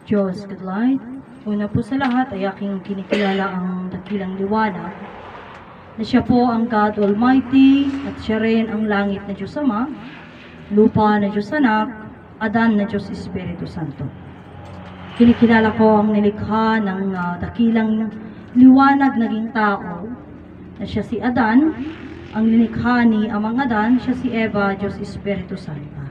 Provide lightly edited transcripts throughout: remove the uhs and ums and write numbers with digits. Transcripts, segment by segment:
Diyos, good light. Una po sa lahat ay aking kinikilala ang dakilang liwanag na siya po ang God Almighty at siya rin ang langit na Diyos Ama, lupa na Diyos Anak, Adan na Diyos Espiritu Santo. Kinikilala ko ang nilikha ng dakilang liwanag naging tao na siya si Adan, ang nilikha ni Amang Adan, siya si Eva, Diyos Espiritu Santo.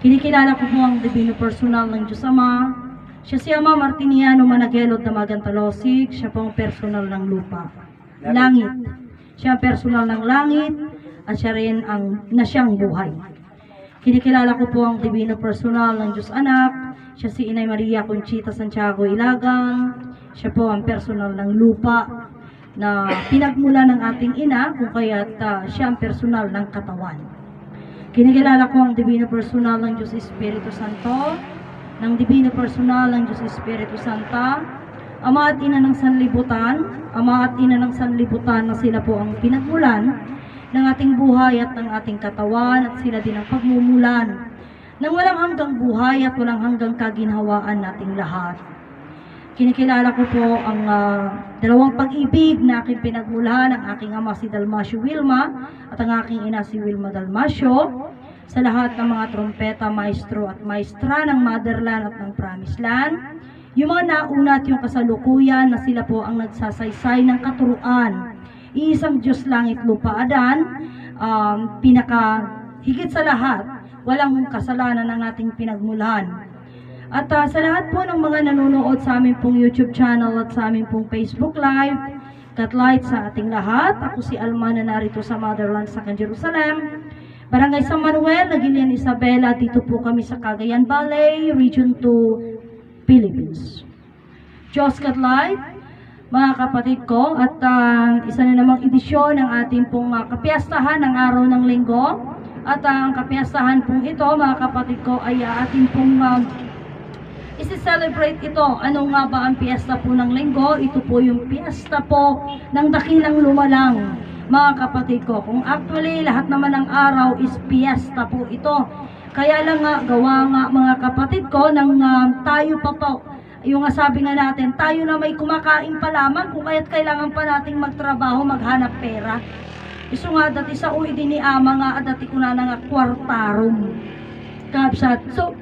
Kinikilala ko po ang divino personal ng Diyos Ama. Siya si Ama Martiniano Managelod na Magantalosig. Siya po ang personal ng lupa. Langit. Siya ang personal ng langit at siya rin ang nasyang buhay. Kinikilala ko po ang divino personal ng Diyos Anak. Siya si Inay Maria Conchita Santiago Ilagan. Siya po ang personal ng lupa na pinagmula ng ating ina kung kaya't siya ang personal ng katawan. Kinikilala ko ang divino personal ng Diyos Espiritu Santo, ng divino personal ng Diyos Espiritu Santa, Ama at Ina ng Sanlibutan, Ama at Ina ng Sanlibutan na sila po ang pinagmulan ng ating buhay at ng ating katawan at sila din ang pagmumulan ng walang hanggang buhay at walang hanggang kaginhawaan nating lahat. Kinikilala ko po ang dalawang pag-ibig na aking pinagmula ng aking ama si Dalmasio Wilma at ang aking ina si Wilma Dalmasio, sa lahat ng mga trompeta, maestro at maestra ng Motherland at ng Promised Land, yung mga nauna at yung kasalukuyan na sila po ang nagsasaysay ng katuruan. Iisang Diyos langit lupa Adan, higit sa lahat, walang kasalanan ng ating pinagmulan. At sa lahat po ng mga nanonood sa aming pong YouTube channel at sa aming pong Facebook Live, God light sa ating lahat. Ako si Alma na narito sa Motherland sa Jerusalem, Barangay San Manuel, Nagilian Isabela. Dito po kami sa Cagayan Valley, Region 2, Philippines. Diyos God light, mga kapatid ko, at isa na namang edisyon ng ating pong kapiyastahan ng araw ng linggo. At ang kapiyastahan pong ito, mga kapatid ko, ay ating pong isi-celebrate ito. Ano nga ba ang piyesta po ng linggo? Ito po yung piyesta po ng dakilang lumalang, mga kapatid ko. Kung actually lahat naman ng araw is piyesta po ito. Kaya lang nga, gawa nga mga kapatid ko, nang tayo pa po, yung sabi nga natin, tayo na may kumakain pa lamang, kung kaya't kailangan pa nating magtrabaho, maghanap pera. Iso nga dati sa uwi din ni ama nga, dati ko na nga kwartarom. Kapsat. So,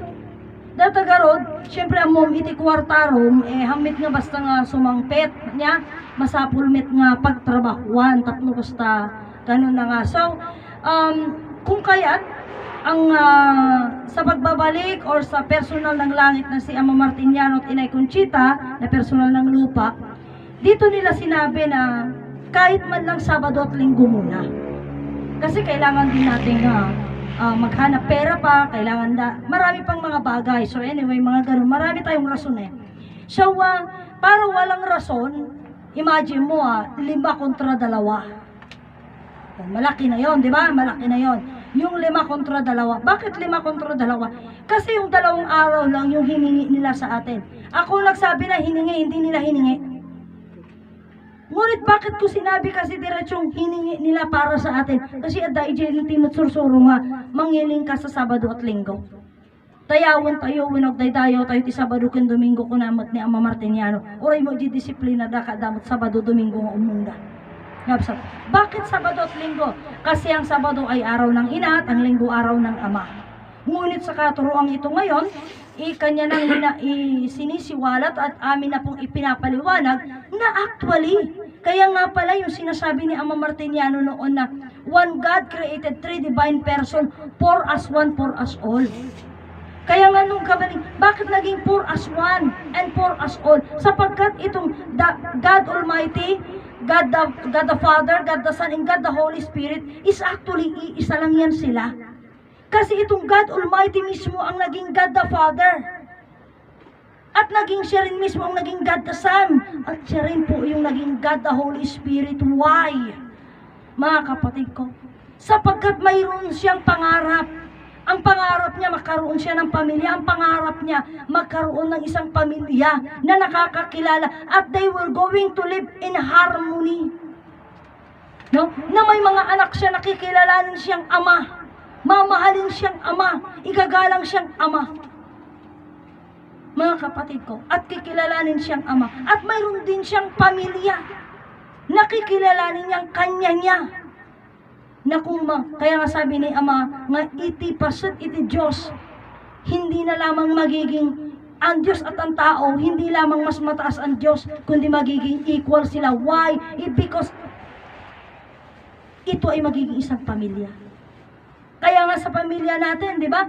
datagarod, syempre ang mom iti kwartarom, hamit nga basta nga sumangpet niya, masapulmit nga pagtrabahuan, tatlo basta, ganun na nga. So, kung kaya't, ang sa pagbabalik or sa personal ng langit na si Ama Martiniano at Inay Conchita, na personal ng lupa, dito nila sinabi na kahit man lang Sabado at Linggo muna. Kasi kailangan din natin maghanap pera pa, kailangan marami pang mga bagay. So anyway, mga ganun, marami tayong rason eh. So, para walang rason, imagine mo 5 kontra 2. Malaki na yon, di ba? Malaki na yon. Yung 5 kontra 2. Bakit 5 kontra 2? Kasi yung 2 araw lang yung hiningi nila sa atin. Ako nagsabi na hiningi, hindi nila hiningi. Ngunit bakit ko sinabi kasi diretsong hiningi nila para sa atin? Kasi aday dyan timot sursuro nga, mangiling ka sa Sabado at Linggo. Tayawan tayo, winogday tayo, tayo ti Sabado ken Domingo kunamat ni Ama Martiniano. Oray mo di disiplina da kadamot Sabado, Domingo nga umunda. Ngapsat. Bakit Sabado at Linggo? Kasi ang Sabado ay araw ng ina at ang Linggo araw ng ama. Ngunit sa katuroang ito ngayon, kanya nang sinisiwalat at amin na pong ipinapaliwanag na actually, kaya nga pala yung sinasabi ni Ama Martiniano noon na one God created 3 divine person, 4 as 1, 4 as all. Kaya nga nung kabaling, bakit naging 4 as 1 and 4 as all? Sapagkat itong God Almighty, God the Father, God the Son, and God the Holy Spirit is actually isa lang yan sila. Kasi itong God Almighty mismo ang naging God the Father. At naging siya rin mismo ang naging God the Son. At siya rin po yung naging God the Holy Spirit. Why? Mga kapatid ko, sapagkat mayroon siyang pangarap. Ang pangarap niya, magkaroon siya ng pamilya. Ang pangarap niya, magkaroon ng isang pamilya na nakakakilala. At they were going to live in harmony. No? Na may mga anak siya, nakikilalanin siyang ama. Mamahalin siyang ama, igagalang siyang ama. mga kapatid ko, at kikilalanin siyang ama, at mayroon din siyang pamilya, nakikilalanin niyang kanya niya, na kaya nga sabi ni ama, nga iti pasat iti Diyos, hindi na lamang magiging ang Diyos at ang tao, hindi lamang mas mataas ang Diyos, kundi magiging equal sila. Why? Because ito ay magiging isang pamilya. Kaya nga sa pamilya natin, di ba?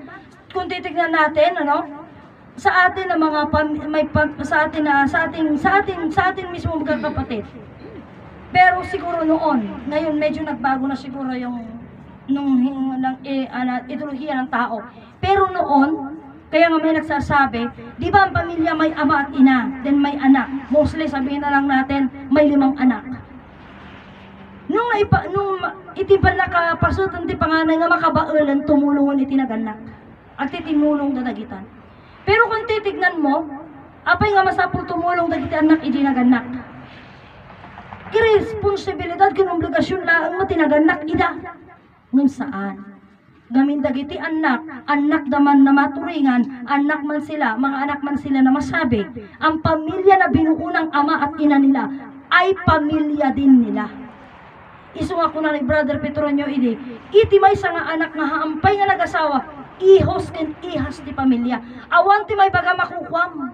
Kung titignan natin, sa atin na mga sa atin mismo magkakapatid. Pero siguro noon, ngayon medyo nagbago na siguro yung ideolohiya ng tao. Pero noon, kaya nga may nagsasabi, di ba ang pamilya may ama at ina, then may anak. Mostly sabihin na lang natin, may 5 anak. Nung iti pa nakapasutan ti panganay nga makabaulan, tumulungan iti naganak. At titimulong dadagitan. Pero kung titignan mo, apay nga masapul tumulong dagiti anak iti naganak. Responsibilidad kin obligasyon laang matinaganak ida. Ngun saan? Gamin dagiti anak daman na maturingan, anak man sila, mga anak man sila na masabi, ang pamilya na binuo ng ama at ina nila ay pamilya din nila. Isu nga ko na ni Brother Petronio iti may nga anak nga haampay nga nag-asawa, ihos ken ihas ti pamilya. Awan ti may baga makukwam.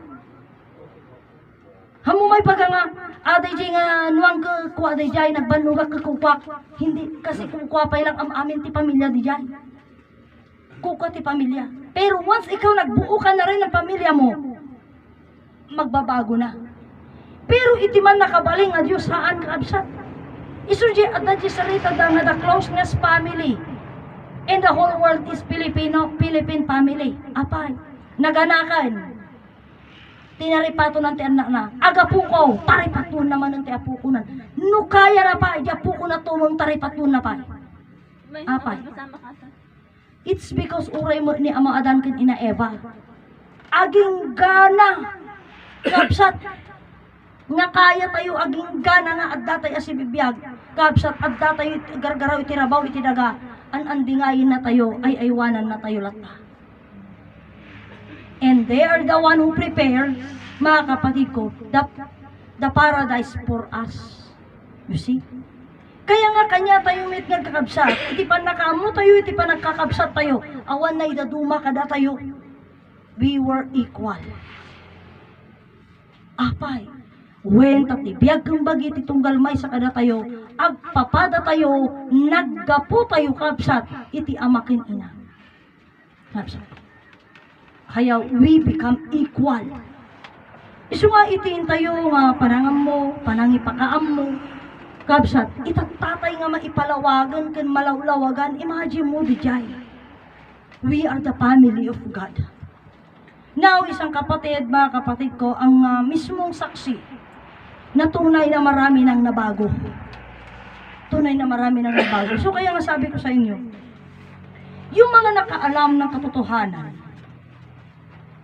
Hamo may baga nga, aday jay nga nuwang kuwa aday jay, nagbanuga kakukwak. Hindi, kasi kukwa pa ilang amin ti pamilya di jay. Kuko ti pamilya. Pero once ikaw nagbuo ka na rin ng pamilya mo, magbabago na. Pero iti man nakabaling nga Diyos haan kaabsat. Isunji at dadji sarita da nga the closeness family and the whole world is Philippine family. Apay, naganakan. Tinaripato ng ti anak na. Agapuko, taripaton naman ng ti apukunan. No kaya na pa, apuko na tumong taripaton na pa. Apay. It's because uray mo ni Ama Adan ken ina Eva. Aging gana. Kapsat. Nga kaya tayo aging gana nga adda tayo asibibiyag. Kapsat adda tayo gargaraw iti rabaw iti daga. Andingayin na tayo ay aywanan na tayo lata. And they are the one who prepare, mga kapatid ko, the paradise for us. You see? Kaya nga kanya tayo mit nagkakabsat. Iti pa nakaamo tayo, iti pa nagkakabsat tayo. Awan na idaduma kada tayo. We were equal. Apay. When tatibiyag kang bagi iti tunggal may sa kada tayo, agpapada tayo, naggapo tayo kabsat, iti amakin ina. Kabsat. Kaya we become equal. Isu nga itiin tayo nga panangam mo, panangipakaam mo, kabsat, itatatay nga maipalawagan kan malawlawagan, imagine mo di jay. We are the family of God. Now, isang kapatid, mga kapatid ko, ang mismong saksi na tunay na marami nang nabago. Tunay na marami nang nabago. So, kaya nga sabi ko sa inyo, yung mga nakaalam ng katotohanan,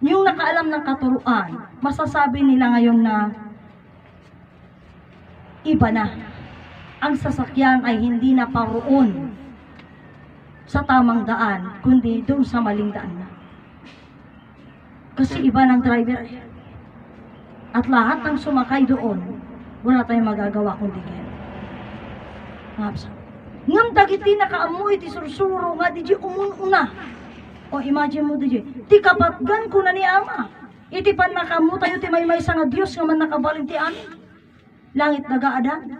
yung nakaalam ng katuruan, masasabi nila ngayon na iba na. Ang sasakyan ay hindi na paroon sa tamang daan, kundi doon sa maling daan na. Kasi iba ng driver. At lahat ng sumakay doon, wala tayong magagawa kundi kaya. Ngam dagiti nakaamoy ti sursuro nga di umununa. O imagine mo di ti kapatgan ko na ni Ama. Iti pan nakamu tayo ti may nga Diyos nga man nakabalin ti amin. Langit nagaadan.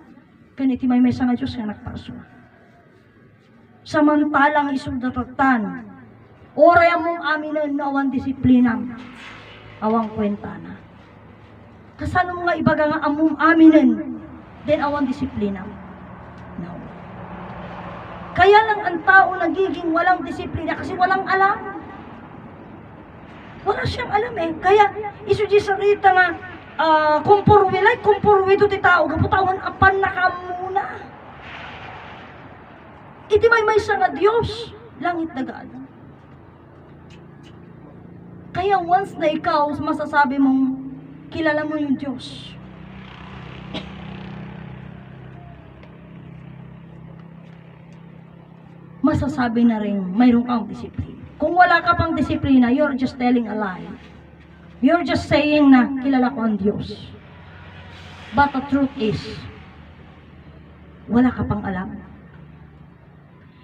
Kani ti may nga Diyos nga nagpaso. Samantalang isugdatatan. Oray mong amin na awan disiplinam. Awang kwenta na. Kasano mga ibaga nga among aminin. Then awan disiplinam. No. Kaya lang ang tao nagiging walang disiplina kasi walang alam. Wala siyang alam eh. Kaya isuji sa rita nga kumpurwi to ti tao gaputawan apan nakamuna. Iti may nga Diyos langit dagaan. Kaya once na ikaw masasabi mong kilala mo yung Diyos, masasabi na rin mayroon kang disiplina. Kung wala ka pang disiplina, you're just telling a lie. You're just saying na kilala ko ang Diyos. But the truth is, wala ka pang alam.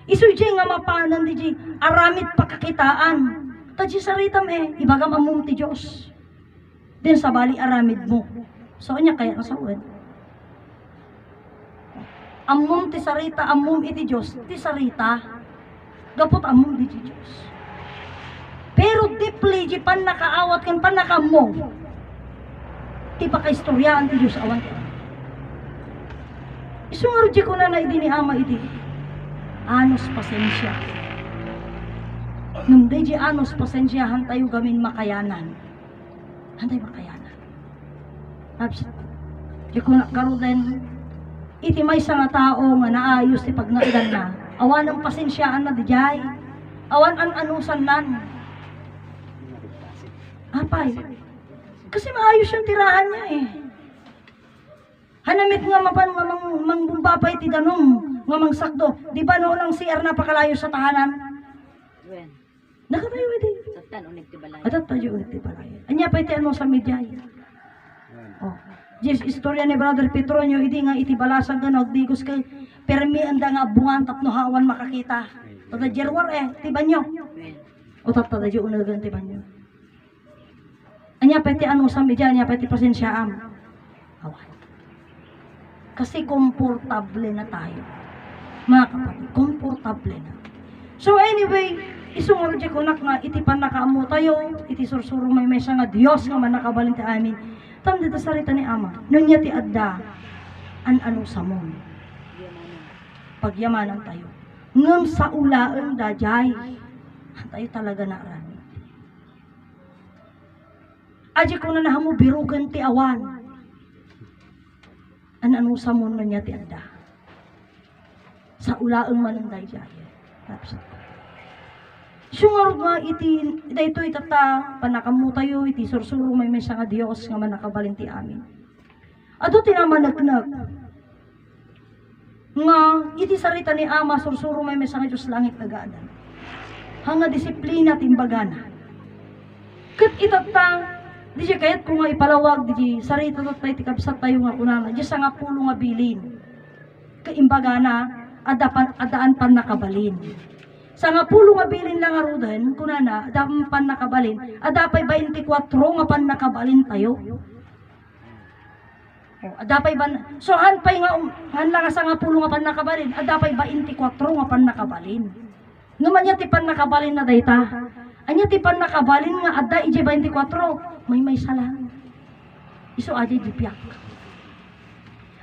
Isuji nga mapanan di aramid pagkakitaan. Tadji saritam ibagam amum ti Diyos. Din sa bali aramid mo. So anya kaya nasawad. Amum ti sarita, amum iti Diyos, ti sarita. Gapot amum di Diyos. Pero deeply di pan nakaawat kan pan nakamo. Ti pakaistoryaan ti Diyos awan ti. Isungar di ko na idi ni ama idi. Anos pasensya. Nung di anos pasensyahan tayo gamin makayanan. Hantay makayanan. Tapos, di ko na karudan, iti may sa nga tao nga naayos ti pagnaidan na. Awan ang pasensyaan na di jay. Awan ang anusan nan. Apay. Kasi maayos yung tirahan niya eh. Hanamit nga mapan nga mangbumbapay ti danong nga mangsakdo. Di ba noon ang CR napakalayo sa tahanan? Wen. Nakatayo iti. Satan ulit ti balay. Adat tayo ulit ti balay. Anya pa iti ano sa media. Oh. Yes, istorya ni Brother Petronio, idi nga iti balasan ka nagdigos kay permi anda nga bungan tapno hawan makakita. Tada jerwar ti banyo. Wen. O tada jo unagan ti banyo. Anya pa iti ano sa media, anya pa iti pasensyaam. Awan. Kasi komportable na tayo. Mga kapatid, komportable na. So anyway, isungon di ko nga iti panakaamo tayo, iti sursuro may mesa nga Dios nga man nakabalin ti amin. Tam dito sarita ni Ama, nunya ti adda an sa mon. Pagyamanan tayo. Ngem sa ulaan dajay. Tayo talaga na rani. Aji ko na nahamo birugan ti awan. An sa mon nunya ti adda. Sa ulaan man ang dajay. Tapos sungarod nga iti dayto itata panakamu tayo iti sursuro may mesa nga Dios nga man nakabalin ti amin. Ado tinamanagnak nga iti sarita ni Ama sursuro may mesa nga Dios langit nagaanan. Hanga disiplina timbagana. Ket itata di siya kayat kung nga ipalawag di sarita tatay ti kabsat tayo nga kunana di sa nga pulo nga bilin. Kaimbagana adaan pan nakabalin. Sa nga pulo nga bilin lang arudan, kunana, adapay pan nakabalin, adapay 24 nga pan nakabalin tayo. O, adapay ban, so hanpay nga, hanla nga sa nga pulo nga pan nakabalin, adapay 24 nga pan nakabalin. Ngaman niya ti pan nakabalin na dayta, anya ti pan nakabalin nga adda iji 24, may salang. Iso aja jipiak.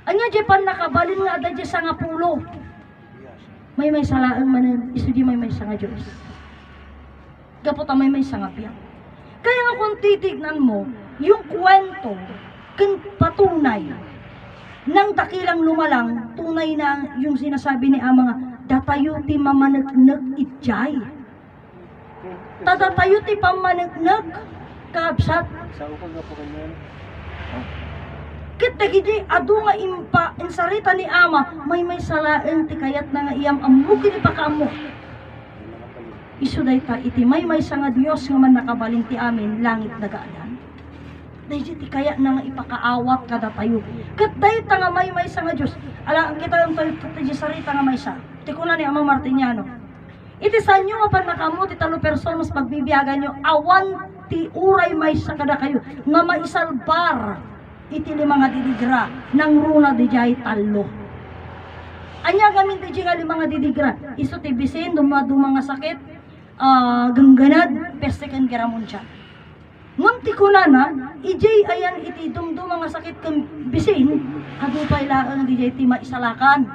Anya di pan nakabalin nga adda iji sa nga pulo. May salaan manen, isu di may sa nga Diyos. Gapota may sa nga biyak. Kaya nga kung titignan mo, yung kwento, kung patunay, ng dakilang lumalang, tunay na yung sinasabi ni Ama nga, datayo ti mamanagnag itjay. Tadatayo ti pamanagnag, kaabsat. Sa upag na po kanyan. Kita gidi adu nga impa insarita ni Ama may salaeng ti kayat na nga iyam ammo kini pakamo. Isu dayta iti may sa nga Dios nga man nakabalin ti amin langit nagaadan. Daydi ti kaya na nga ipakaawat kada tayo. Ket dayta nga may sa nga Dios. Ala kita yung ti sarita nga maysa. Ti kuna ni Ama Martiniano. Iti sanyo nga pan nakamo ti 3 personas pagbibiyagan nyo awan ti uray maysa kada kayo nga maisalbar. Iti mga didigra nang runa di jay talo. Anya gamin di jay nga didigra. Iso ti bisin, dumanga sakit, gangganad, peste kan giramon siya. Ngam ti kunana, ijay ayan iti dumanga sakit kan bisin, adupay lang di jay ti maisalakan.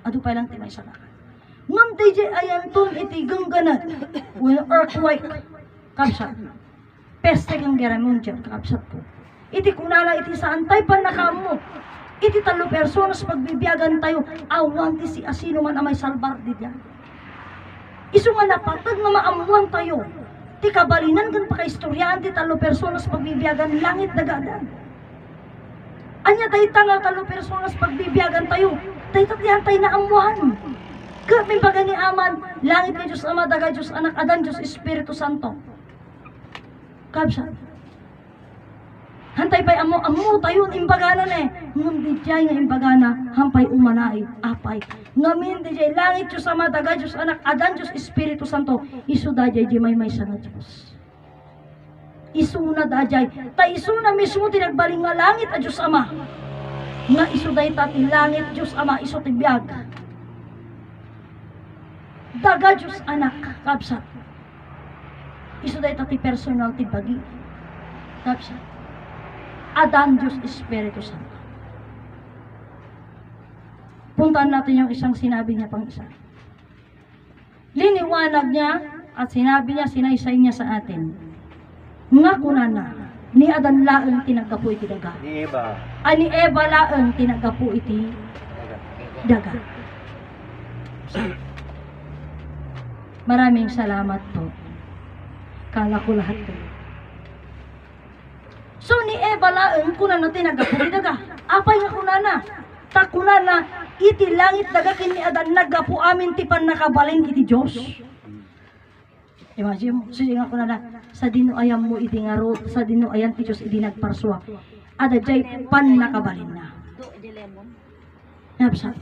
Adupay lang ti maisalakan. Ngam ti jay ayan tun iti gangganad, when earthquake, kapsat. Peste kan giramon siya, kapsat po. Iti kunana iti saantay pan nakamo. Iti 3 personas pagbibiyagan tayo, awan ti si asino man amay salbar di diyan. Isu nga napatag nga maamuan tayo. Ti kabalinan kan pakaistoryaan ti 3 personas pagbibiyagan langit dagadan. Anya dayta nga 3 personas pagbibiyagan tayo. Dayta ti antay na amuan. Kami baga ni Aman, langit ni Diyos Ama, daga Diyos Anak, adan Diyos Espiritu Santo. Kabsa. Hantay pa'y amo tayo imbagana na ngam di jay nga imbagana, hampay umanay, apay. Ngamin di jay langit Diyos Ama, daga Diyos Anak, adan Diyos Espiritu Santo, isu da jay may sa nga Diyos. Isuna da jay, ta isuna mismo tinagbaling nga langit a Diyos Ama. Nga isu da ti langit Diyos Ama, isu ti biyag. Daga Diyos Anak, kabsat. Isu da ti personal ti bagi. Kabsat. Adan Diyos Espiritu Santo. Puntaan natin yung isang sinabi niya pang isa. Liniwanag niya at sinabi niya, sinaysay niya sa atin. Nga kunana, ni Adan laeng tinagapu iti daga. Ni Eva. Ani Eva laeng tinagapu iti daga. Maraming salamat po. Kala ko lahat po. So ni Eva laeng kunana tinagapu iti daga. Apay nga kunana? Ta kunana iti langit daga kini Adan nagapu amin ti pannakabalin iti Dios. Imagine mo, sige nga kunana sa dino ayam mo iti ngaro, sa dino ayan ti Dios iti nagparswa. Ada jay pannakabalin na. Do di lemon. Napsa.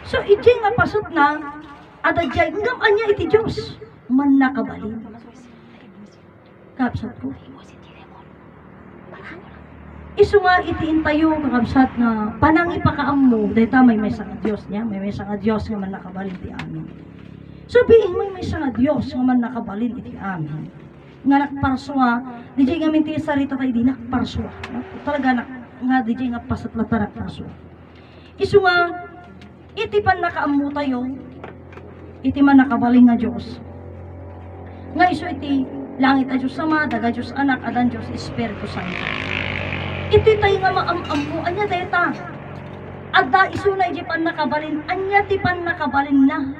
So iti nga pasot na ada jay ngam anya iti Dios man nakabalin. Kapsat ko. Isu nga itiin tayo kakabsat na panangi pakaam mo dahil may sa nga Diyos niya, may sa nga Diyos nga man nakabalin iti amin. So being may sa nga Diyos nga man nakabalin iti amin. Nga nakparswa, di jay nga minti sarita tayo di nakparswa. Talaga nga di jay nga pasatlata nakparswa. Isu nga iti pan nakaam mo tayo, iti man nakabalin nga Diyos. Nga isu iti langit a Diyos Ama, daga Diyos Anak, adan Diyos Espiritu Santo. Iti tayo nga maamam mo, anya deta. Adda isu na iti pan nakabalin, anya ti pan nakabalin na.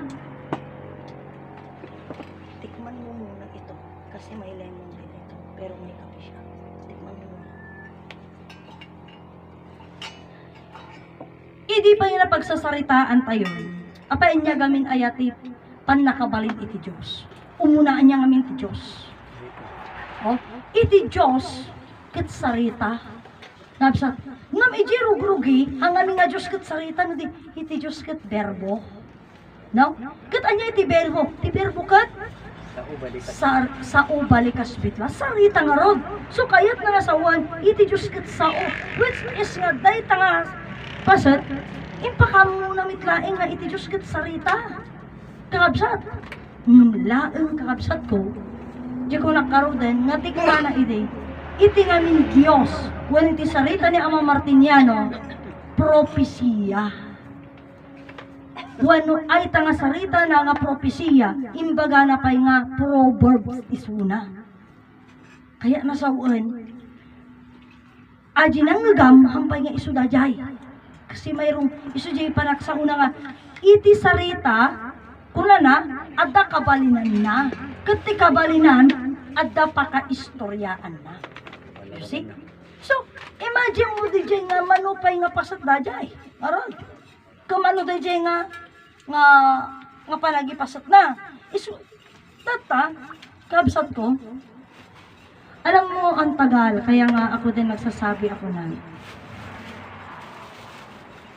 Tikman mo muna ito kasi may lemon din ito pero may kape siya. Tikman mo muna. Idi pa yung napagsasaritaan tayo. Apa inya gamin ayati pan nakabalin iti Diyos. Umunaan niya gamin iti Diyos. Oh, iti Diyos ket sarita. Nabsa, ngam iti rugrugi, ang nga Diyos ket sarita, iti Diyos ket berbo. No? Ket anya iti berbo? Iti berbo ket? Sa ubalikas bitla. Sarita nga rod. So kayat na nga sawan, iti Diyos ket sao. Which is nga, dahi nga pasat, impakamu na mitlaing nga iti Diyos ket sarita. Kakabsat. Laeng kakabsat ko, di ko nakaroden, nga ti ko na ide. Iti nga min Diyos, when iti sarita ni Ama Martiniano, propesiya. Wano ay tanga sarita na nga propesiya, imbaga na pa'y nga proverbs isuna. Kaya nasawin, aji nang ngagam, hampay nga isudajay. Kasi mayroong isudjay panak sa una nga, iti sarita, kuna na, adda kabalinan na. Kati kabalinan, adda paka-istoryaan na. You see? So, imagine mo di dyan nga manupay nga pasat dajay. Aron. Kamano di dyan nga palagi pasat na. Isu, data, kabsat ko, alam mo ang tagal, kaya nga ako din nagsasabi ako na,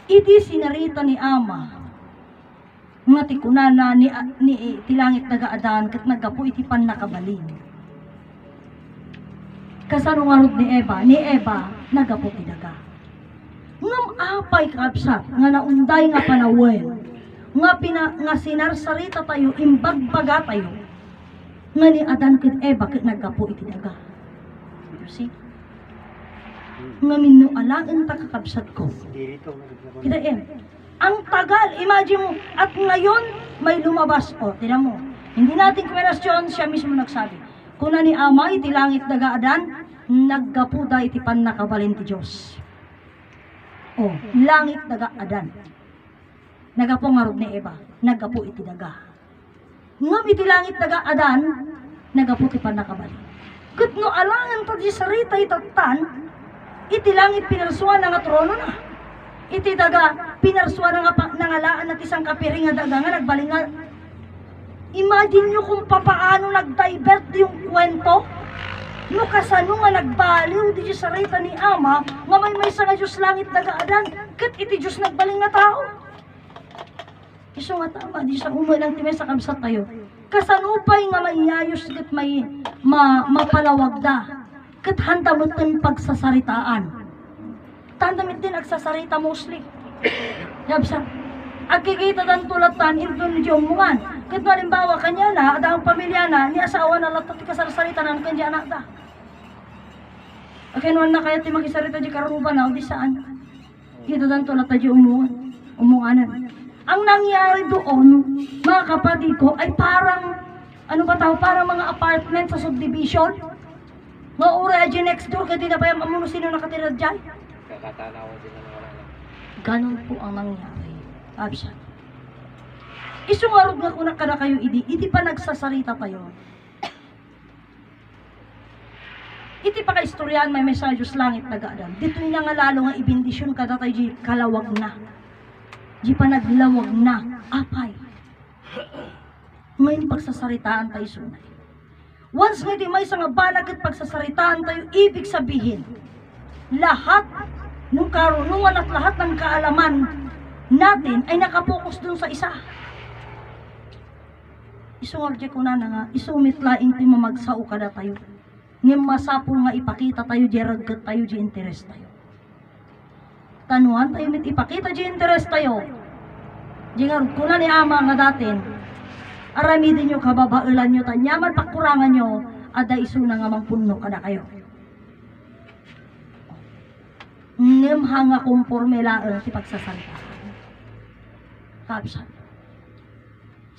iti sinarita ni Ama, nga ti kunana ni tilangit nagaadan ket nagapu iti pan nakabalin. Kasano nga rod ni Eva nagapu ti daga. Ngam apay kabsat nga naunday nga panawen. Nga sinarsarita tayo imbagbaga tayo. Nga ni Adan ket Eva ket nagapu iti daga. You see? Nga minualaen ta kakabsat ko. Kita ang tagal, imagine mo, at ngayon, may lumabas. O, tinan mo, hindi natin kwenasyon, siya mismo nagsabi. Kuna ni Ama, iti langit nagaadan, naggapuda iti pan nakabalin ti Diyos. O, langit nagaadan. Nagapo nga rod ni Eva, naggapu iti daga. Ngam iti langit nagaadan, nagapu iti pan nakabalin. Kutno alangan ta di sarita itatan, iti langit pinarsuan nga trono na. Iti daga, pinarsuan nga nangalaan at isang kapiring nga daga nga nagbalingan. Imagine nyo kung papaano nag-divert yung kwento. No kasano nga nagbaliw di Diyos sarita ni Ama, nga may sa nga Diyos langit nagaadan, kat iti Diyos nagbaling na tao. Iso nga tama, di sa umulang timay sa kamsat tayo. Kasanupay nga maiyayos kat may mapalawag da. Kat handamutin pagsasaritaan. Tandamit din agsasarita mostly. Yabsa, agkikita dan tulatan, indon ni Diyomungan. Kat malimbawa kanya na, ada ang pamilya na, ni asawa na latat ikasarasarita na, kanya anak da. Akinuan na kaya ti makisarita di karuban na, o di saan. Ito dan tulatan di umunganan. Ang nangyari doon, mga kapatid ko, ay parang, ano ba tao, parang mga apartment sa subdivision. Mga ura dyan next door, kaya di na pa yung amuno sino nakatira dyan. Kakatanawan sila na wala lang. Ganon po ang nangyari. Absa. Isungarod nga kuna kada kayo, idi pa nagsasarita tayo. Iti pa ka-istoryan, may mesadyos langit nag-aadan. Dito nga lalo nga ibindisyon kada tayo, di kalawag na. Di pa naglawag na, apay. Ngayon pagsasaritaan tayo sunay. Once nga di may nga banag at pagsasaritaan tayo, ibig sabihin, lahat ng karunungan at lahat ng kaalaman natin ay nakapokus dun sa isa. Isungorje ko na nga, isumit laing ti mamagsao kada tayo. Ngem masapul nga ipakita tayo, di ragat tayo, di interest tayo. Tanuan tayo mit ipakita di interest tayo. Di nga kuna ni Ama nga datin, aramidin nyo kababailan nyo, tanyaman pakurangan nyo, ada iso na nga mangpunno kada kayo. Ngem hanga kumporme laang ti pagsasalita. Kapsan.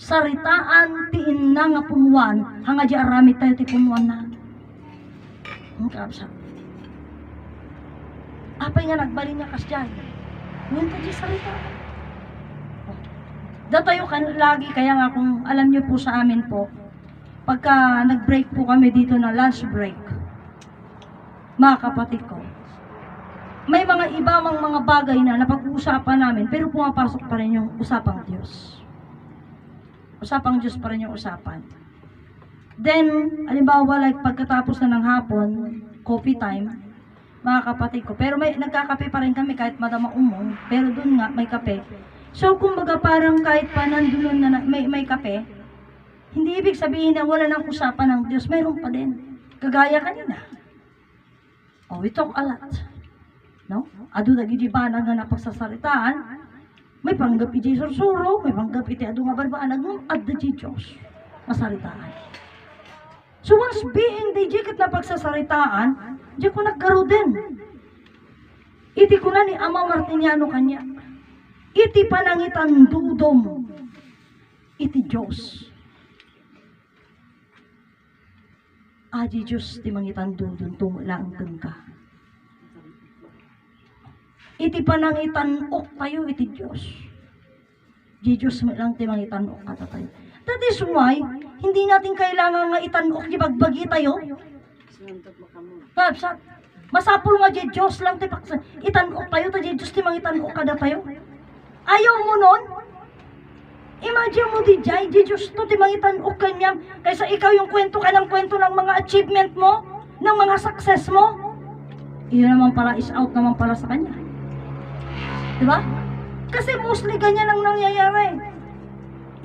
Saritaan ti inna nga punwan, hanga di aramid tayo ti punwan na. Kapsan. Apay nga nagbalin nga kasyan. Ngayon ka di salita. Datayo kan lagi, kaya nga kung alam nyo po sa amin po, pagka nag-break po kami dito na lunch break, mga kapatid ko, may mga ibang mga bagay na napag-uusapan namin, pero pumapasok pa rin yung usapang Diyos. Usapang Diyos pa rin yung usapan. Then, halimbawa like pagkatapos na ng hapon, coffee time, mga kapatid ko. Pero may nagkakape pa rin kami kahit madama umong, pero dun nga may kape. So kumbaga parang kahit pa nandun na may kape, hindi ibig sabihin na wala nang usapan ng Diyos, mayroon pa din. Kagaya kanina. Oh, we talk a lot. No? Ado dagiti banag nga napagsasaritaan, may panggap iti sursuro, may panggap iti ado nga barbaanag mo, at the Diyos masaritaan. So once being di kat na pagsasaritaan, di ko naggaro din. Iti ko na ni Ama Martiniano kanya. Iti panangitan dudom. Iti Diyos. Adi Diyos ti mangitan dudom tumulang ka. Iti panangitan ok tayo iti Diyos. Di Diyos lang ti mangitan ok kata tayo. That is why, hindi natin kailangan nga itanok di bagbagi tayo. Kapsat, masapul nga di Diyos lang ti paksa. Itanok tayo, ta di Diyos ti mangitanok kada tayo. Ayaw mo nun? Imagine mo di jay, di Diyos to ti mangitanok kanya, kaysa ikaw yung kwento ka ng kwento ng mga achievement mo, ng mga success mo. Iyon naman pala is out naman pala sa kanya. Diba? Kasi mostly ganyan ang nangyayari.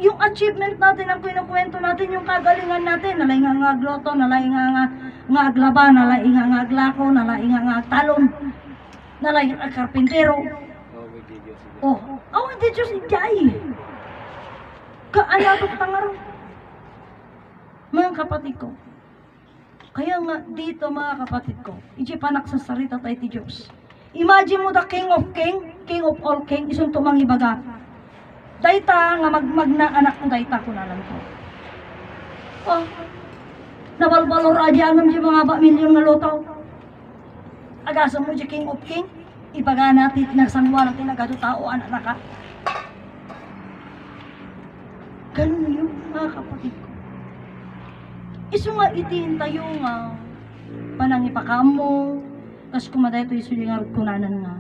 Yung achievement natin, ang kinukwento natin, yung kagalingan natin, nalay nga agloto, nalay nga aglaba, nalay nga aglako, nalay nga talon, nalay nga karpintero. Oh, hindi Diyos ijay. Kaanatok tangaro. Mga kapatid ko. Kaya nga dito mga kapatid ko, iji panak sa sarita tayo ti Diyos. Imagine mo the King of all King, isang tumang ibaga. Dayta nga magna anak ng dayta ko na lang ko. Oh, nabalbalor aja angam di mga milyon nga lotaw. Agasam mo di King of King, ibaga natin nagsangwa ng tinagado tao anak na ka. Ganun yun mga kapatid ko. Isu nga itin tayo nga panangipakam mo, kas kumaday ito isu nga kunanan nga.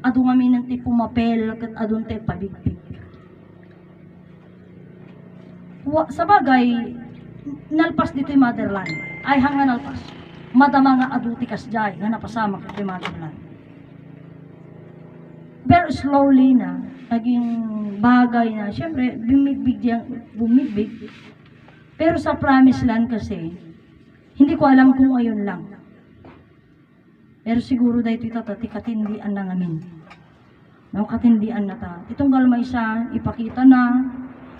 Ado nga minang ti pumapel, kat adun ti pabigpig. Sa bagay, nalpas dito yung motherland. Ay, hanga nalpas. Madama nga adutikas jay, nga napasama kay Madam. Pero slowly na, naging bagay na, syempre, bumigbig. Pero sa promised land kasi, hindi ko alam kung ngayon lang. Pero siguro dahil ito katindian na ngamin. No, katindian na ta. Itong galmay sa ipakita na,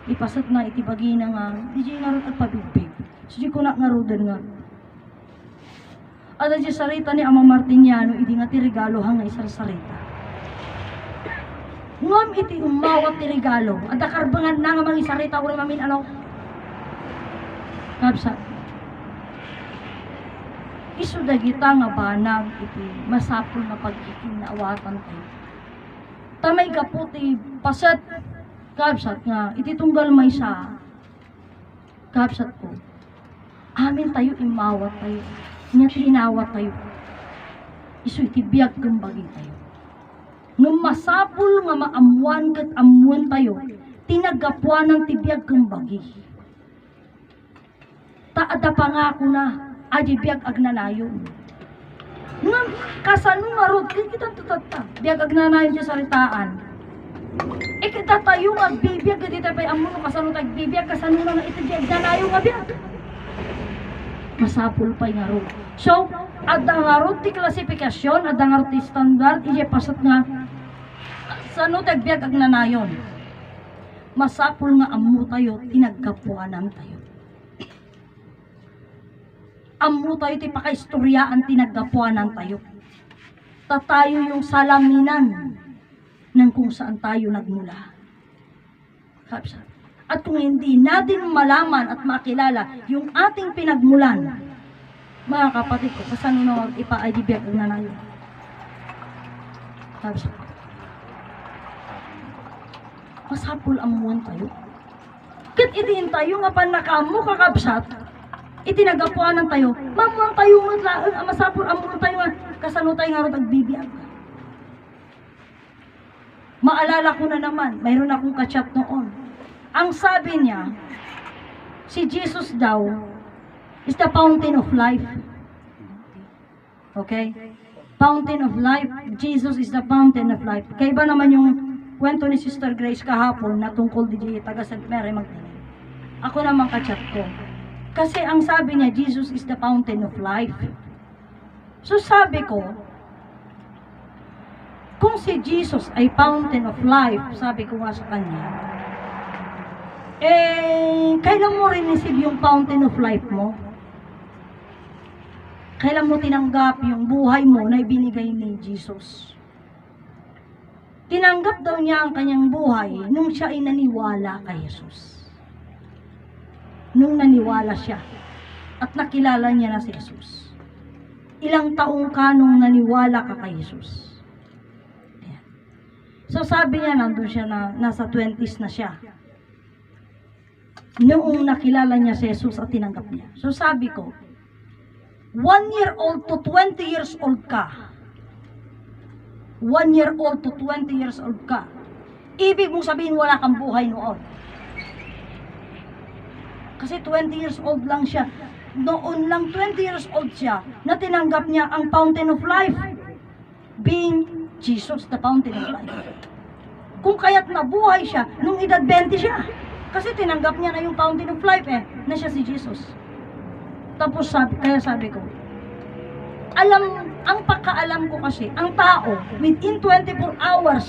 ipasat na, itibagi na nga, di nga rin at pabigbig. So di ko na nga roden nga. At di sarita ni Ama Martiniano, hindi nga ti regalo hanga isang sarita. Ngam iti umawat ti regalo, at nakarbangan na nga mga isarita, ulit mamin ano. Kapsa, iso dagita nga banag iti masapul nga pagkikinaawatan tayo. Tamay kaputi pasat kapsat nga iti tunggal may sa kapsat ko. Amin tayo imawat tayo. Nya tinawat tayo. Isu iti biag gambagi tayo. Ngam masapul nga maamuan ket amuan tayo. Tinagapuan ng tibiyag gambagi. Taada pangako na adi biag agnanayon. Ngam kasano nga rod kita tutata. Biag agnanayon sa saritaan. Kita tayo nga bibiyag iti tayo amuno kasano tag bibiyag kasano nga iti biag agnanayon nga biag. Masapul pa nga rod. So, adda nga rod ti klasifikasyon, adda nga rod ti standard, ije pasat nga sano tag biag agnanayon. Masapul nga amu tayo, tinagkapuanan tayo. Amu tayo ti pakaistoryaan tinagkapuanan tayo. Tatayo yung salaminan ng kung saan tayo nagmula. Kapsa. At kung hindi natin malaman at makilala yung ating pinagmulan, mga kapatid ko, kasano na ipa-IDBF ang nanayo. Kapsa. Masapul amuan tayo. Kit idiin tayo nga panakamu kakabsat, itinagapuanan tayo, mamuang tayo masapul amuan tayo nga, kasano tayo nga rin agbibiyag. Maalala ko na naman, mayroon akong kachat noon. Ang sabi niya, si Jesus daw is the fountain of life. Okay? Fountain of life. Jesus is the fountain of life. Kaya ba naman yung kwento ni Sister Grace kahapon na tungkol di taga St. Mary Magdalene? Ako naman kachat ko. Kasi ang sabi niya, Jesus is the fountain of life. So sabi ko, kung si Jesus ay fountain of life, sabi ko nga sa kanya, kailan mo rin-receive yung fountain of life mo? Kailan mo tinanggap yung buhay mo na ibinigay ni Jesus? Tinanggap daw niya ang kanyang buhay nung siya ay naniwala kay Jesus. Nung naniwala siya at nakilala niya na si Jesus. Ilang taong ka nung naniwala ka kay Jesus? So sabi niya, nandun siya na, nasa 20s na siya. Noong nakilala niya si Jesus at tinanggap niya. So sabi ko, 1 year old to 20 years old ka. 1 year old to 20 years old ka. Ibig mong sabihin wala kang buhay noon. Kasi 20 years old lang siya. Noon lang 20 years old siya na tinanggap niya ang fountain of life. Being Jesus, the fountain of life. Kung kaya't nabuhay siya, nung edad 20 siya. Kasi tinanggap niya na yung fountain of life na siya si Jesus. Tapos kaya sabi ko, ang pagkaalam ko kasi, ang tao, within 24 hours,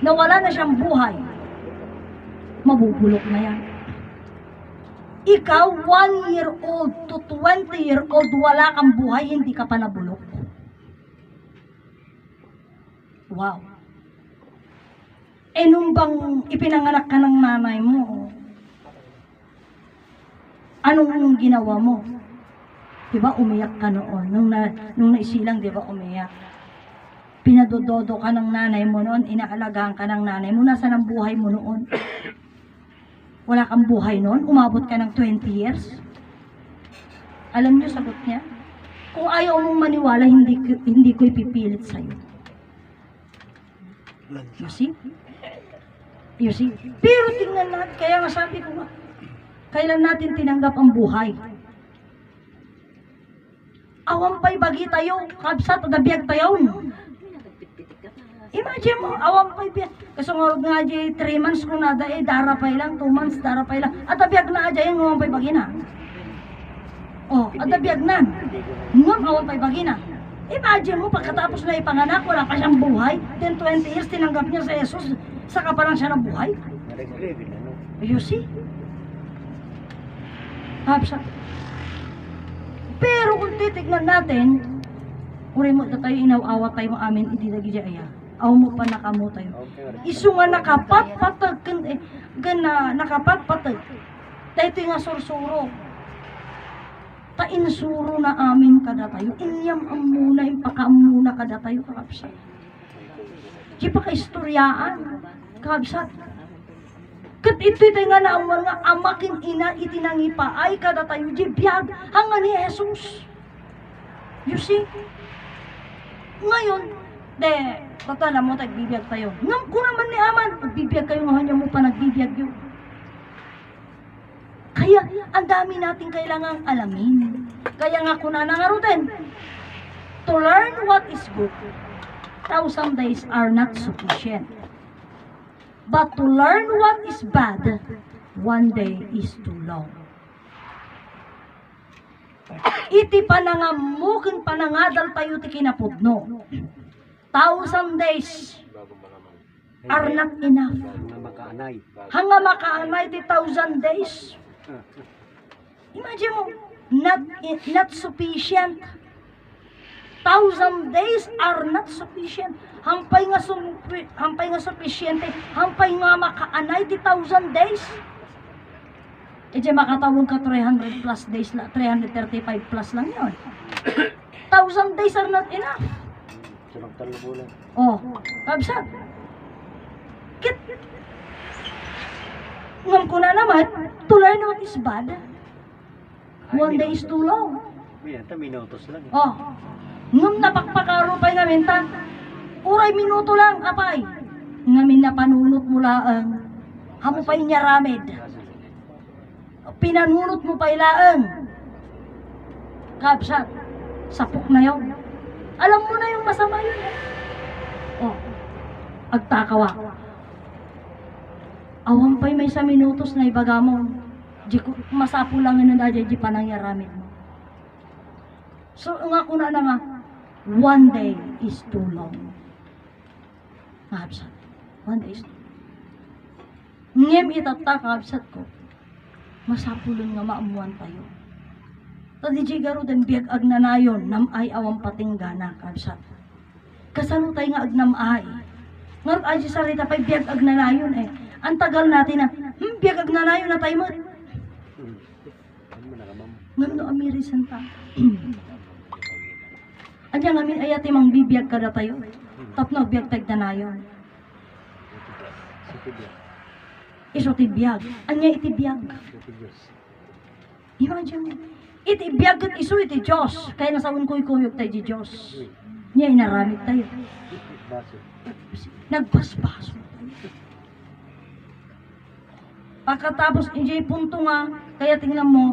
na wala na siyang buhay, mabubulok na yan. Ikaw, 1 year old to 20 year old, wala kang buhay, hindi ka pa nabulok. Wow. Nung bang ipinanganak ka ng nanay mo, anong ginawa mo? Diba umiyak ka noon? Nung naisilang, diba umiyak? Pinadododo ka ng nanay mo noon, inaalagaan ka ng nanay mo, nasaan ang buhay mo noon? Wala kang buhay noon? Umabot ka ng 20 years? Alam niyo, sagot niya? Kung ayaw mong maniwala, hindi ko ipipilit sa'yo. You see? You see? Pero tingnan natin, kaya nga sabi ko nga, kailan natin tinanggap ang buhay? Awang pa'y bagi tayo, kabsat, adabiyag tayo. Imagine mo, awang pa'y biyag. Kasungurog nga di 3 months ko na dara pa lang, 2 months, dara pa lang. Adabiyag na adya yung awang pa'y bagi na. Oh, adabiyag na. Ngam awang pa'y bagi na. Imagine mo, pagkatapos na ipanganak, wala pa siyang buhay. Then 20 years, tinanggap niya sa Jesus, saka pa lang siya ng buhay. You see? Kabsat. Pero kung titignan natin, uri mo na tayo inaw-awat tayo mo amin, hindi lagi dya aya. Aw mo pa nakamo tayo. Isu nga nakapat-patag, nakapat-patag. Tayo ito nga sursuro. Tainsuro na amin kada tayo. Inyam ang muna, impakaam muna kada tayo, kakabsat. Di pa ka-istoryaan, kakabsat. Kat ito'y tayo nga na ang mga amakin ina itinangipa ay kada tayo di biyag hanga ni Jesus. You see? Ngayon, tatala mo tayo bibiyag tayo. Ngam ko naman ni Aman, pagbibiyag kayo nga mo pa nagbibiyag yun. Kaya, ang dami natin kailangang alamin. Kaya nga ko na nangarutin. To learn what is good, 1,000 days are not sufficient. But to learn what is bad, 1 day is too long. Iti panangamukin panangadal tayo ti kinapudno. 1,000 days are not enough. Hanga makaanay ti 1,000 days. Imagine mo, not sufficient. 1,000 days are not sufficient. Hampay nga sufficient, hampay nga makaanay ti 1,000 days. E di makatawag ka 300 plus days, 335 plus lang yun. 1,000 days are not enough. Oh, kabsat. Ngam ko na naman, to learn what is bad, 1 day is too long. Minutos lang. Oh, ngam napakpakaro pa'y namin ta, uray minuto lang, apay. Ngamin na panunot mo laang, hamo pa'y nyaramid. Pinanunot mo pa'y laang. Kabsat, sapok na yun. Alam mo na yung masama yun. Oh, agtakawa. Awang pa'y may sa minutos na ibaga mo. Masapo lang na dadya di panangyaramid mo. So, nga ko na nga, 1 day is too long. Kabsat, 1 day is too long. Ngem itata kabsat ko, masapulon nga maamuan tayo. Tadi jigaro den biag agnanayon, namay awang patinggana, kabsat. Kasano tayo nga agnamay? Ngarot aji sarita pa'y biag agnanayon eh. Ang tagal natin na, biag agnanayon na tayo mo. Ngam no amirisan ta. Anya ngamin ayati mang bibiyag kada tayo. Tapno biag tagdanayon. Iso tibiyag. Anya itibiyag. Imagine mo. Itibiyag at iso iti Diyos. Kaya nasaun ko'y kuyog tayo di Diyos. Niya inaramit tayo. Nagbasbaso tayo. Pagkatapos, hindi punto nga, kaya tingnan mo,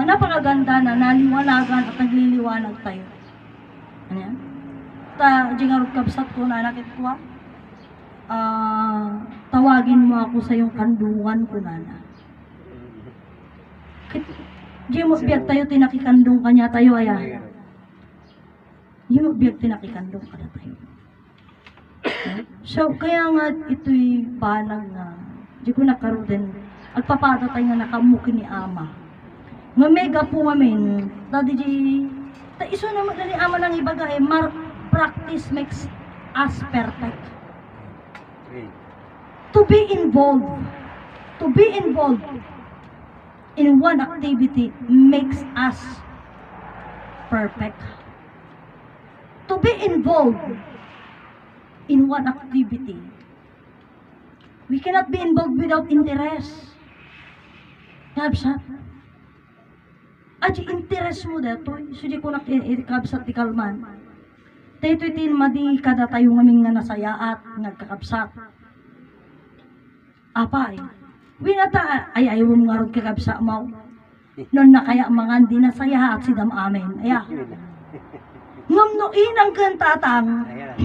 napakaganda na, naliwanagan at nagliliwanag tayo. Ano yan? Di nga kabsat ko na nakit ko, tawagin mo ako sa yung kandungan ko na. Di mo biyag tayo, tinakikandung kanya tayo, aya. Di mo biyag tinakikandung ka na tayo. So, kaya nga ito'y banag na, di ko nakaroon din, agpapata tayo nga nakamukin ni Ama. Nga mega po ngamin, dati di, iso naman na ni Ama ng ibaga eh, practice makes us perfect. To be involved in one activity makes us perfect. To be involved in one activity, we cannot be involved without interest. Kabsat. At yung interest mo dito, sudi ko nakikabsat di kalman. Dito itin madi kada tayo ngaming nga nasayaat, nagkakabsat. Apay. Winata, ay ayaw mo nga rin kakabsa mo. Non na kaya mga di nasaya at sidam amin. Aya. Ngam no inang kantatang. Ayan.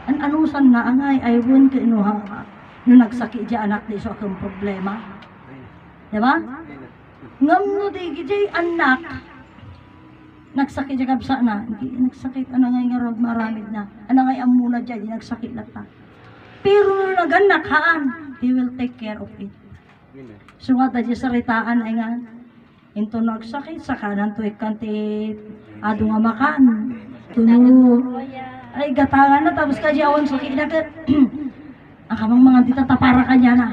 An anusan na angay ay won ke no ha. No nagsakit di anak di so akong problema. Diba? Ngam no di gidi anak. Nagsakit di kabsa na. Nagsakit anangay nga rog maramid na. Anangay amula di nagsakit na ta. Pero no naganak haan, he will take care of it. So nga tayo saritaan ay nga, into nagsakit sa kanan to ikanti ado nga makan. Tuno, ay gatangan na tapos ka awan sakit na ka. Ang kamang mga tita para kanya na.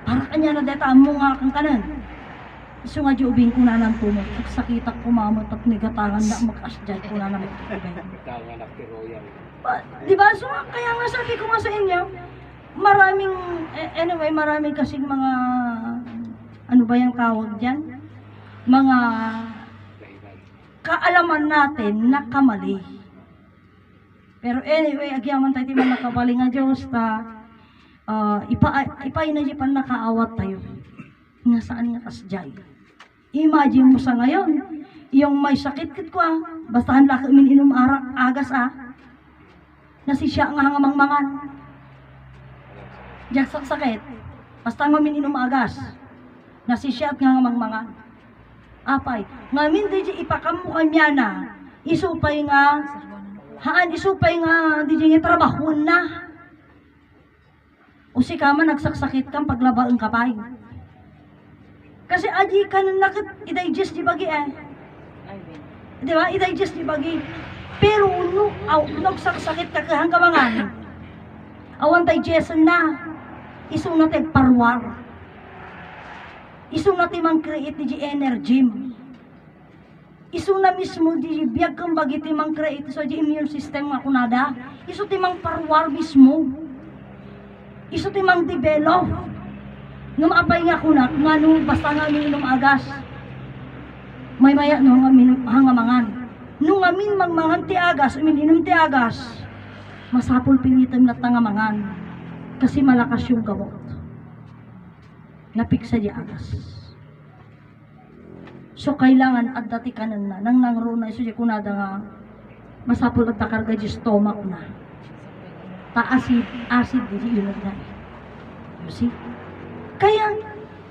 Para kanya na deta mo nga kang kanan. So nga di ubing ko na ng tunog. Sakit ako mamot at nigatangan na makasjay ko na naman. Ikaw nga naktiroyan. Di ba? So, kaya nga sabi ko nga sa inyo, maraming, anyway, maraming kasing mga, ano ba yung tawag dyan? Mga kaalaman natin na kamali. Pero anyway, agyaman tayo man nakabali nga Diyos, ipay na di pa nakaawat tayo. Nga saan nga kasjay. Imagine mo sa ngayon, yung may sakit ko bastahan laki inom agas na si siya nga mangmangan. Diyak sakit. Basta nga inom agas. Na si siya nga mangmangan. Apay. Ngamin di ipakamu kanya na. Isupay nga. Isupay nga. Di nga trabaho na. O si kama nagsaksakit kang paglaba ang kapay. Kasi aji ka nang i-digest di bagi Di ba? I-digest di bagi. Pero nagsakit ka kahanggamangan. Awan tayo Jason na. Iso natin parwar. Iso natin mang create di energy. Iso na mismo di biyag kang bagiti mang create so di immune system nga kunada. Iso ti mang parwar mismo. Iso ti mang develop. Nung apay nga kunak, nga nung basta nga minum agas. May maya no nga minum hangamangan. Nung amin magmangan ti agas, inom ti agas, masapol pilitan na tangamangan. Kasi malakas yung gamot. Napiksa di agas. So kailangan at dati kanan na, nang nangro na iso di kunada nga, masapol at takarga di stomach na. Acid di yun na. You see? Kaya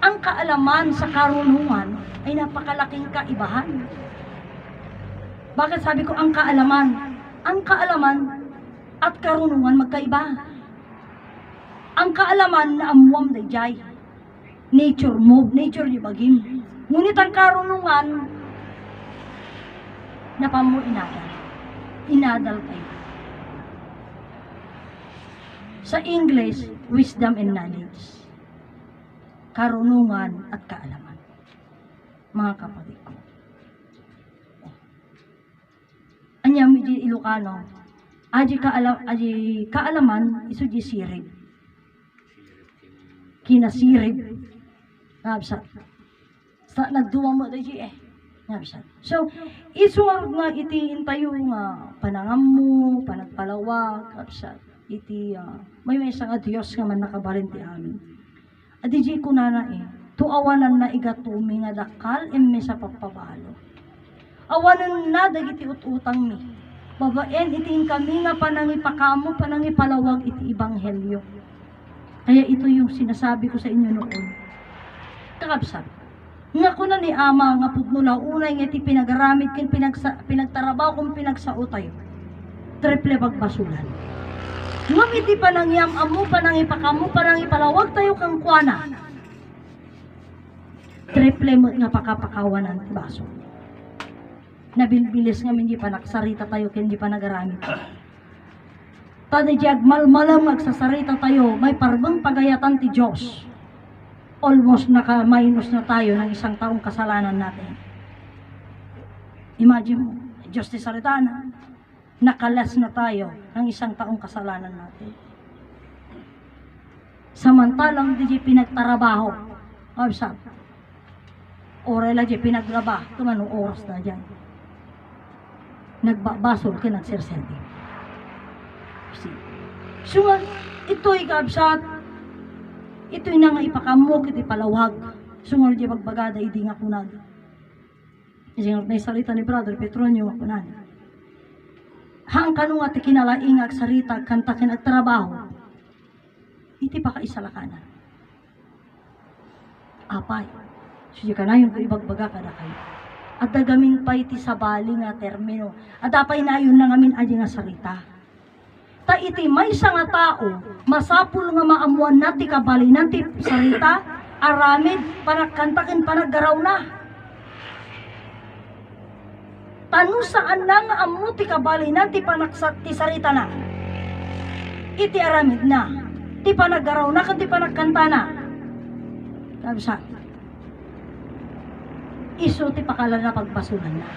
ang kaalaman sa karunungan ay napakalaking kaibahan. Bakit sabi ko ang kaalaman? Ang kaalaman at karunungan magkaiba. Ang kaalaman na amuam dayjay. Nature mo, nature di bagim. Ngunit ang karunungan na pamo inadal. Inadal kayo. Sa English, wisdom and knowledge. Karunungan at kaalaman. Mga kapatid ko. Anya medyo Ilocano, aji kaalaman isu di sirib. Kinasirib. Ngabsat. Sa nagduwa mo dahi Ngabsat. So, isuwag nga iti intayo nga panangam mo, panagpalawag, ngabsat. Iti may isa nga Dios nga man nakabarin ti amin. Adi di ko na tuawanan na igatumi nga dakal emme sa pagpabalo. Awanan na dagiti ututang mi. Babaen iting kami nga panangipakamo, panangipalawag iti ebanghelyo. Kaya ito yung sinasabi ko sa inyo noon. Kakabsat. Nga ko na ni ama nga pudnula unay nga iti pinagaramid kin pinagtarabaw kung pinagsautay. Triple pagbasulan. Ngam iti panangyam amo, panangipakamo, panangipalawag tayo kang kuana. Triple mo nga pakapakawanan ti baso. Nabilbilis nga hindi pa nagsarita tayo kaya hindi pa nagaramit. Tadi diag malmalam magsasarita tayo, may parbang pagayatan ti Diyos. Almost naka-minus na tayo ng 1 taong kasalanan natin. Imagine mo, Diyos ti sarita na, nakalas na tayo ng 1 taong kasalanan natin. Samantalang di pinagtarabaho, absat, orela di pinaglabaho, tumanong oras na dyan. Nagbabasol ka nagserserdi. So, ito'y kabsat, Ito'y na nga ipakamo kiti palawag. Sungol di magbagada, hindi nga kunad. Kasi nga may salita ni Brother Petronio nga kunad. Hang kanong ati kinalaing ag sarita, kantakin ag trabaho, iti pa kaisalakanan. Apay, siya ka na yung ibagbaga kada kayo. At dagamin pa iti sabali nga termino. At apay na yun na ngamin aji nga sarita. Ta iti may isa nga tao, masapul nga maamuan na ti kabalinan ti sarita, aramid, panagkantakin, panaggaraw na. Tano saan na nga amu ti kabalinan ti ti sarita na. Iti aramid na. Ti panaggaraw na, kan ti panagkanta na. Sabi sa iso ti pakala na pagbasulan na.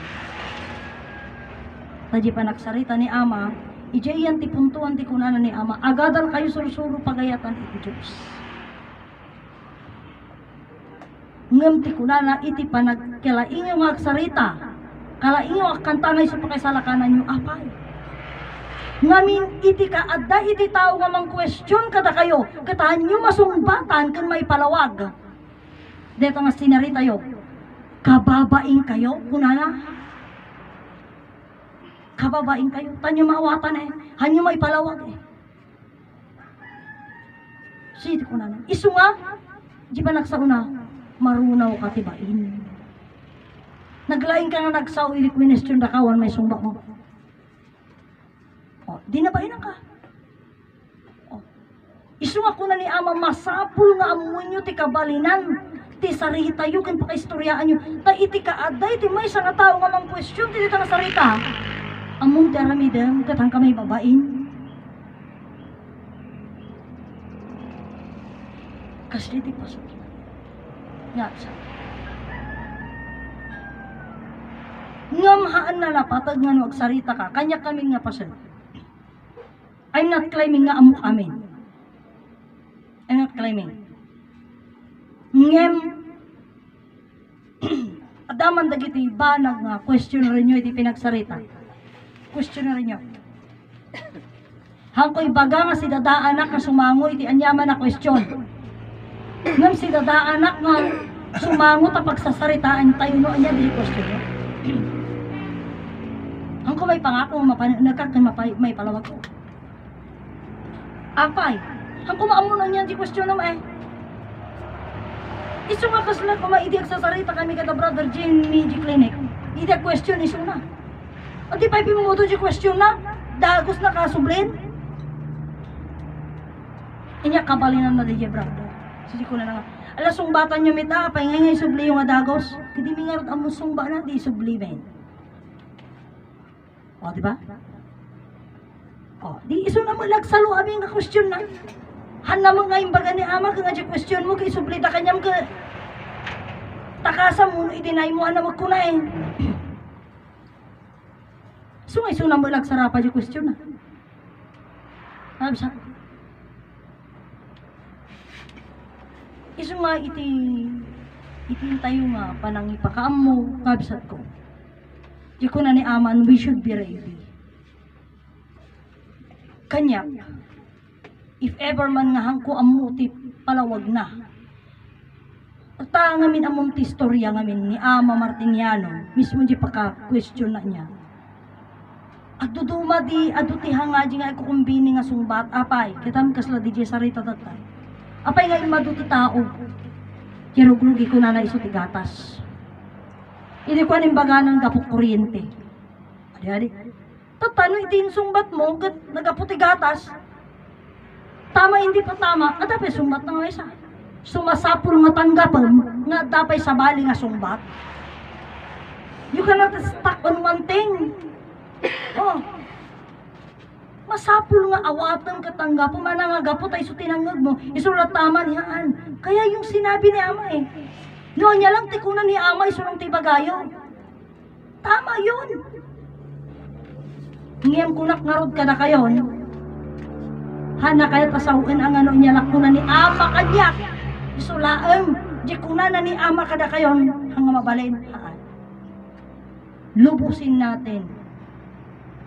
Tadi pa nagsarita ni Ama, iyan ti puntuan ti kunana ni Ama, agadal kayo sursuro pagayatan iti Diyos. Ngem ti kunana iti panagkalainyo nga agsarita, kalainyo akantangay sa pakaisalakanan nyo, apay. Ngamin iti kaadda iti tao nga mang question kada kayo, katahan nyo masumbatan kan may palawag. Dito nga sinarita yo, kababaing kayo, kunana. Kababaing kayo, tanyo maawatan hanyo may palawag Sito kunana. Isu nga, di ba nagsauna, marunaw ka tibain. Naglaing ka nga nagsaw, ili question da kawan may sumba mo. O, di na ba ka? O, isu nga kuna ni Ama, masapul nga amuin nyo ti kabalinan. Ti sarita yu, kan pakaistoryaan nyo. Ta iti kaaday, ti may nga tao nga mang question, ti dito nga sarita. Among ti aramidem, katang kamay babain. Kasi ti pasok. Yatsa. Ngamhaan na lapatag nga no agsarita ka, kanya kaming nga pasal. I'm not claiming nga amok amin. I'm not claiming. Ngem, adaman dagiti banag nga question rin nyo iti pinagsarita. Question rin nyo. Hangko'y baga nga si dadaanak na sumango iti anyaman na question. Ngem si dadaanak nga sumango ta pagsasaritaan tayo no anya di question nyo. Hangko may pangako may palawag ko. Apay, hangko maamunan niya di question naman Isu nga kasla kung maidiag sa sarita kami kada Brother Jimmy G. Clinic. Idiag question isu na. O di pa ipimuto di question na. Dagos na kasublin. Inya kabalinan na di brother. Sisi ko na nga. Alas sungbatan nyo mita, paingay subli yung adagos. Hindi mingarot ang musungba na, di subli men. O, di ba? O, di isu na mo lagsalo aming nga question na. Hanna mo nga imbaga ni Ama kung nga question mo kay sublita kanyang ka takasa mo idinay mo ana magkunain. So ay sunang mo lagsarapa di question na. Sabi sa isu nga iti tayo nga panangipakaam mo kabsat ko. Di ko na ni Ama, we should be ready. Kanya if ever man nga hangko amuti palawag na. At ngamin among ti istorya ngamin ni Ama Martiniano, mismo di paka-question na niya. At duduma di, aduti hanga di nga ikukumbini nga sungbat, apay, kita kasla di sarita tatay. Apay nga maduti tao, kiruglugi ko na iso ti gatas. Hindi ko animbaga ng gapok kuryente. Adi-adi. Tatano itin sungbat mo, nagaputi gatas, tama hindi pa tama, at dapay sumbat na nga isa. Sumasapul nga tanggapan, nga dapay sabali nga sumbat. You cannot stuck on one thing. Oh. Masapul nga awatan katanggapan, manangagapot ay sutinangag mo, isulat tama niyaan. Kaya yung sinabi ni Ama noon niya lang tikunan ni Ama, isulong tibagayo. Tama yun. Ngiyam kunak ngarod ka na kayo, hana kaya pasawin ang ano niya lakunan ni Ama kanya. Isulaem, di kunan na ni Ama kada kayon hanga mabalin. Lubusin natin.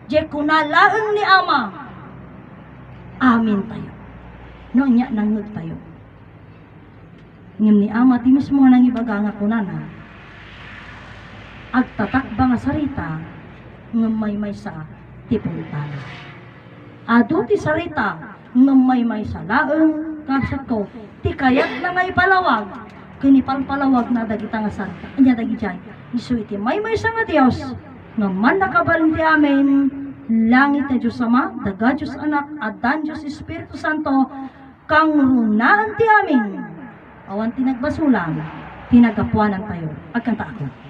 Di kunalaan ni Ama. Amin tayo. Noon niya nangag tayo. ngem ni ama ti mismo nang ibaga nga kunana. Agtatakba nga sarita ngem may sa ti puntana. Adu ti sarita ngem may sa laeng kasat ko ti kayat na ngay palawag kini palpalawag na dagita nga sarita. Anya dagijay isu iti may sa nga Dios ngem man nakabalin ti amin langit na Diyos Ama, daga Diyos Anak, at dan Diyos Espiritu Santo, kang runaan ti amin. Awan tinagbasulang, tinagapuanan tayo. Agkanta ako.